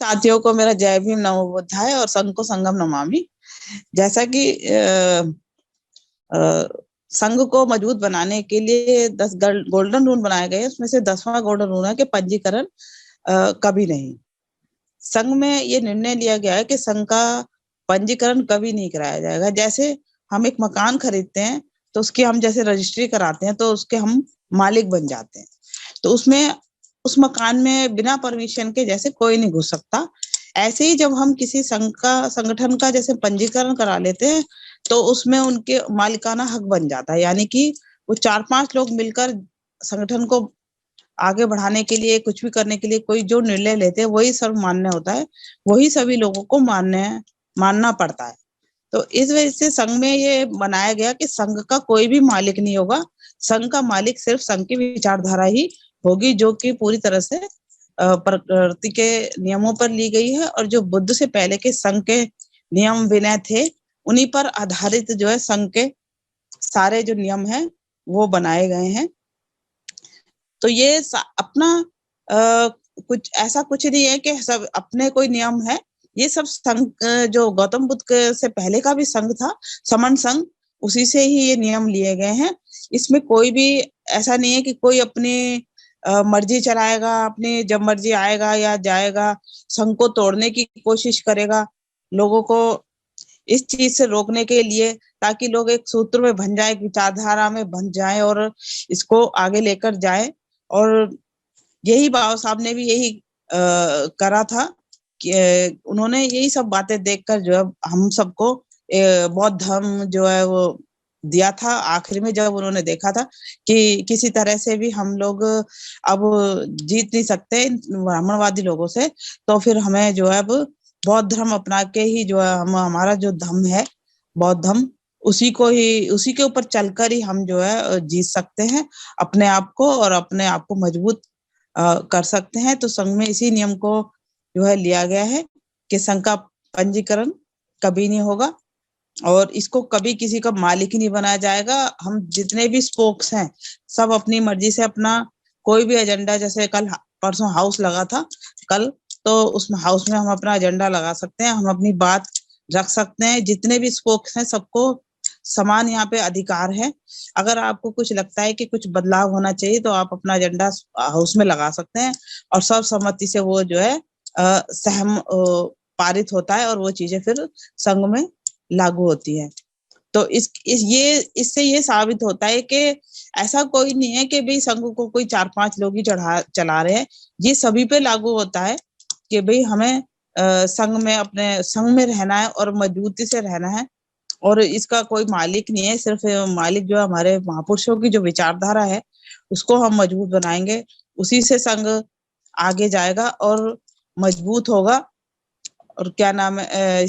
साथियों को मेरा जय भीम नमो बुद्धाय और संघ को संगम नमामि। जैसा कि संघ को मजबूत बनाने के लिए 10 गोल्डन रूल बनाए गए, उसमें से 10वां गोल्डन रूल है कि पंजीकरण कभी नहीं। संघ में ये निर्णय लिया गया है कि संघ का पंजीकरण कभी नहीं कराया जाएगा। जैसे हम एक मकान खरीदते हैं तो उसकी हम जैसे रजिस्ट्री कराते हैं तो उसके हम मालिक बन जाते हैं, तो उसमें उस मकान में बिना परमिशन के जैसे कोई नहीं घुस सकता। ऐसे ही जब हम किसी संगठन का जैसे पंजीकरण करा लेते हैं तो उसमें उनके मालिकाना हक बन जाता है, यानी कि वो 4-5 लोग मिलकर संगठन को आगे बढ़ाने के लिए, कुछ भी करने के लिए कोई जो निर्णय लेते हैं वही सर्वमान्य होता है, वही सभी लोगों को मानना पड़ता है। तो इस वजह से संघ में ये बनाया गया कि संघ का कोई भी मालिक नहीं होगा। संघ का मालिक सिर्फ संघ की विचारधारा ही होगी, जो कि पूरी तरह से प्रकृति के नियमों पर ली गई है, और जो बुद्ध से पहले के संघ के नियम विनय थे उन्हीं पर आधारित जो है संघ के सारे जो नियम हैं वो बनाए गए हैं। तो ये अपना कुछ ऐसा कुछ नहीं है कि सब अपने कोई नियम है। ये सब संघ जो गौतम बुद्ध से पहले का भी संघ था, समन संघ, उसी से ही ये नियम लिए गए हैं। इसमें कोई भी ऐसा नहीं है कि कोई अपनी मर्जी चलाएगा, अपनी जब मर्जी आएगा या जाएगा, संघ को तोड़ने की कोशिश करेगा, लोगों को इस चीज से रोकने के लिए, ताकि लोग एक सूत्र में बन जाए, एक विचारधारा में बन जाए और इसको आगे लेकर जाए। और यही बाबा साहब ने भी यही करा था कि उन्होंने यही सब बातें देखकर जो है हम सबको बौद्ध धर्म जो है वो दिया था। आखिर में जब उन्होंने देखा था कि किसी तरह से भी हम लोग अब जीत नहीं सकते ब्राह्मणवादी लोगों से, तो फिर हमें जो है अब बौद्ध धर्म अपना के ही जो है हमारा जो धर्म है बौद्ध धर्म, उसी के ऊपर चलकर ही हम जो है जीत सकते हैं अपने आप को, और अपने आप को मजबूत कर सकते हैं। तो संघ में इसी नियम को जो है लिया गया है कि संघ का पंजीकरण कभी नहीं होगा और इसको कभी किसी का मालिक ही नहीं बनाया जाएगा। हम जितने भी स्पोक्स हैं सब अपनी मर्जी से अपना कोई भी एजेंडा, जैसे कल परसों हाउस लगा था कल, तो उसमें हाउस में हम अपना एजेंडा लगा सकते हैं, हम अपनी बात रख सकते हैं। जितने भी स्पोक्स हैं सबको समान यहाँ पे अधिकार है। अगर आपको कुछ लगता है कि कुछ बदलाव होना चाहिए तो आप अपना एजेंडा हाउस में लगा सकते हैं और सर्वसम्मति से वो जो है पारित होता है और वो चीजें फिर संघ में लागू होती है। तो इससे ये साबित होता है कि ऐसा कोई नहीं है कि भाई संघ को कोई 4-5 लोग ही चला रहे हैं। ये सभी पे लागू होता है कि भाई हमें संघ में रहना है और मजबूती से रहना है, और इसका कोई मालिक नहीं है। सिर्फ मालिक जो हमारे महापुरुषों की जो विचारधारा है उसको हम मजबूत बनाएंगे, उसी से संघ आगे जाएगा और मजबूत होगा। और क्या नाम है,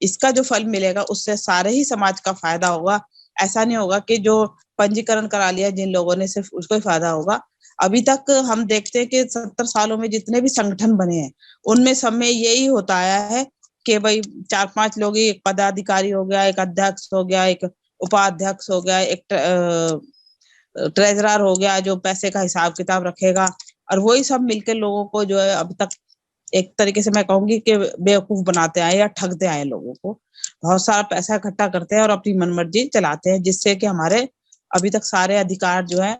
इसका जो फल मिलेगा उससे सारे ही समाज का फायदा होगा। ऐसा नहीं होगा कि जो पंजीकरण करा लिया जिन लोगों ने सिर्फ उसको ही फायदा होगा। अभी तक हम देखते हैं कि 70 सालों में जितने भी संगठन बने हैं उनमें सब में यही होता आया है कि भाई 4-5 लोग ही, एक पदाधिकारी हो गया, एक अध्यक्ष हो गया, एक उपाध्यक्ष हो गया, एक ट्रेजरर हो गया जो पैसे का हिसाब किताब रखेगा, और वही सब मिलकर लोगों को जो है अब तक एक तरीके से मैं कहूंगी कि बेवकूफ बनाते आए या ठगते आए, लोगों को बहुत सारा पैसा इकट्ठा करते हैं और अपनी मनमर्जी चलाते हैं, जिससे कि हमारे अभी तक सारे अधिकार जो है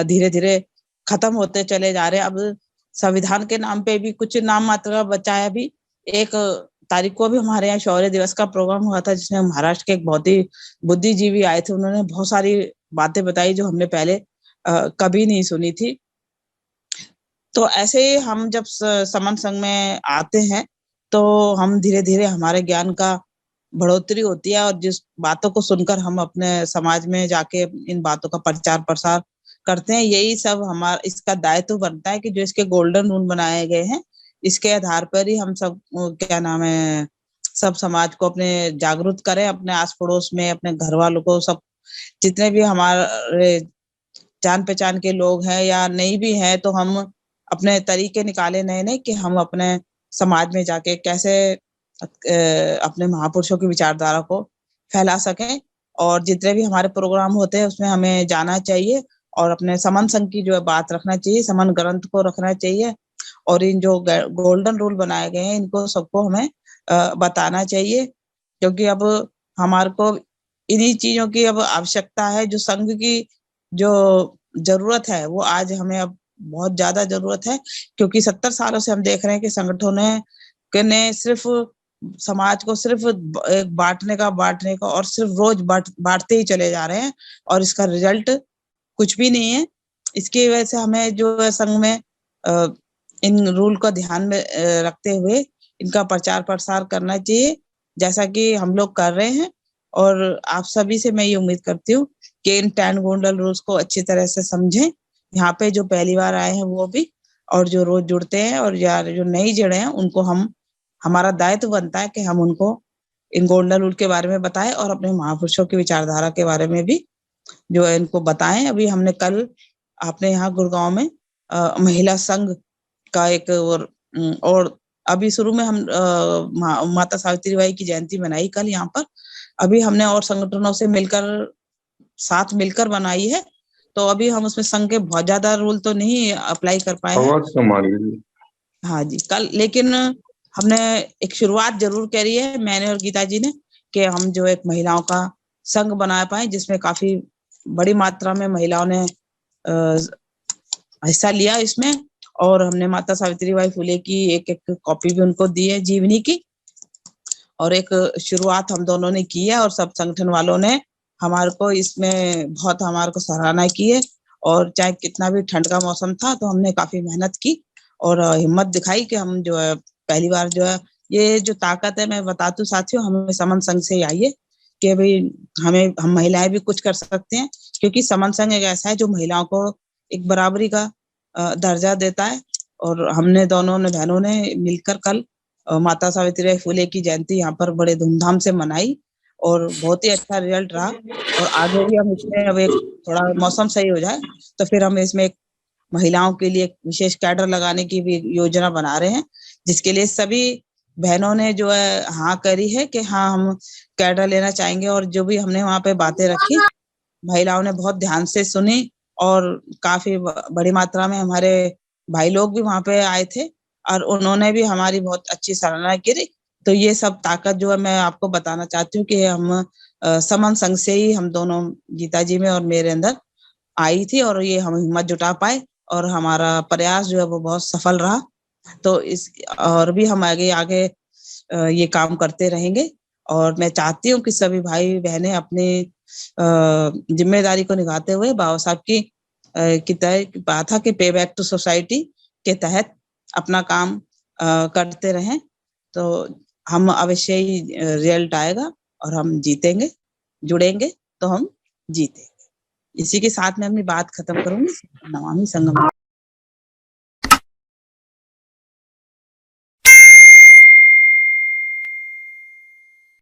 धीरे धीरे खत्म होते चले जा रहे हैं। अब संविधान के नाम पे भी कुछ नाम मात्र का बचा है। अभी 1 तारीख को भी हमारे यहाँ शौर्य दिवस का प्रोग्राम हुआ था, जिसमें महाराष्ट्र के एक बहुत ही बुद्धिजीवी आए थे। उन्होंने बहुत सारी बातें बताई जो हमने पहले कभी नहीं सुनी थी। तो ऐसे हम जब समन संघ में आते हैं तो हम धीरे धीरे हमारे ज्ञान का बढ़ोतरी होती है, और जिस बातों को सुनकर हम अपने समाज में जाके इन बातों का प्रचार प्रसार करते हैं, यही सब हमारा इसका दायित्व बनता है कि जो इसके गोल्डन रूल बनाए गए हैं इसके आधार पर ही हम सब क्या नाम है सब समाज को अपने जागरूक करें, अपने आस पड़ोस में, अपने घर वालों को, सब जितने भी हमारे जान पहचान के लोग हैं या नहीं भी हैं, तो हम अपने तरीके निकाले नए नए कि हम अपने समाज में जाके कैसे अपने महापुरुषों की विचारधारा को फैला सकें। और जितने भी हमारे प्रोग्राम होते हैं उसमें हमें जाना चाहिए और अपने समन संघ की जो है बात रखना चाहिए, समन ग्रंथ को रखना चाहिए और इन जो गोल्डन रूल बनाए गए हैं इनको सबको हमें बताना चाहिए, क्योंकि अब हमारे को इन्हीं चीजों की अब आवश्यकता है। जो संघ की जो जरूरत है वो आज हमें अब बहुत ज्यादा जरूरत है, क्योंकि 70 सालों से हम देख रहे हैं कि संगठनों ने सिर्फ समाज को सिर्फ एक बांटने का और सिर्फ रोज बांटते ही चले जा रहे हैं, और इसका रिजल्ट कुछ भी नहीं है। इसकी वजह से हमें जो है संघ में इन रूल को ध्यान में रखते हुए इनका प्रचार प्रसार करना चाहिए, जैसा कि हम लोग कर रहे हैं। और आप सभी से मैं ये उम्मीद करती हूँ कि इन 10 गोल्डन रूल्स को अच्छी तरह से समझें। यहाँ पे जो पहली बार आए हैं वो भी, और जो रोज जुड़ते हैं, और यार जो नहीं जुड़े हैं उनको हमारा दायित्व बनता है कि हम उनको इन गोल्डन रूल के बारे में बताएं, और अपने महापुरुषों की विचारधारा के बारे में भी जो है इनको बताएं। अभी हमने कल अपने यहाँ गुड़गांव में महिला संघ का एक और अभी शुरू में हम माता सावित्रीबाई की जयंती मनाई कल यहाँ पर। अभी हमने और संगठनों से साथ मिलकर बनाई है, तो अभी हम उसमें संघ के बहुत ज्यादा रूल तो नहीं अप्लाई कर पाए हैं। हाँ जी, कल लेकिन हमने एक शुरुआत जरूर करी है, मैंने और गीता जी ने, कि हम जो एक महिलाओं का संघ बना पाए, जिसमें काफी बड़ी मात्रा में महिलाओं ने हिस्सा लिया इसमें। और हमने माता सावित्रीबाई फुले की एक कॉपी भी उनको दी है, जीवनी की, और एक शुरुआत हम दोनों ने की है। और सब संगठन वालों ने हमारे को इसमें बहुत हमारे को सराहना की है। और चाहे कितना भी ठंड का मौसम था, तो हमने काफी मेहनत की और हिम्मत दिखाई कि हम जो है पहली बार जो है ये जो ताकत है, मैं बताती हूँ साथियों, हमें समन संघ से आई है कि भाई हम महिलाएं भी कुछ कर सकते हैं, क्योंकि समन संघ एक ऐसा है जो महिलाओं को एक बराबरी का दर्जा देता है। और हमने दोनों ने बहनों ने मिलकर कल माता सावित्रीबाई फुले की जयंती यहाँ पर बड़े धूमधाम से मनाई, और बहुत ही अच्छा रिजल्ट रहा। और आगे भी हम इसमें, अब एक थोड़ा मौसम सही हो जाए तो फिर हम इसमें एक महिलाओं के लिए विशेष कैडर लगाने की भी योजना बना रहे हैं, जिसके लिए सभी बहनों ने जो है हाँ करी है कि हाँ हम कैडर लेना चाहेंगे। और जो भी हमने वहाँ पे बातें रखी, महिलाओं ने बहुत ध्यान से सुनी, और काफी बड़ी मात्रा में हमारे भाई लोग भी वहाँ पे आए थे, और उन्होंने भी हमारी बहुत अच्छी सराहना की। तो ये सब ताकत जो है मैं आपको बताना चाहती हूँ कि हम समन संघ से ही हम दोनों, गीता जी में और मेरे अंदर आई थी, और ये हम हिम्मत जुटा पाए, और हमारा प्रयास जो है वो बहुत सफल रहा। तो इस और भी हम आगे आगे ये काम करते रहेंगे। और मैं चाहती हूँ कि सभी भाई बहनें अपनी जिम्मेदारी को निभाते हुए बाबा साहब की तय बात था कि पे बैक टू सोसाइटी के तहत अपना काम करते रहें, तो हम अवश्य ही रिजल्ट आएगा और हम जीतेंगे। जुड़ेंगे तो हम जीतेंगे। इसी के साथ मैं अपनी बात खत्म करूंगी। नमामि संगम।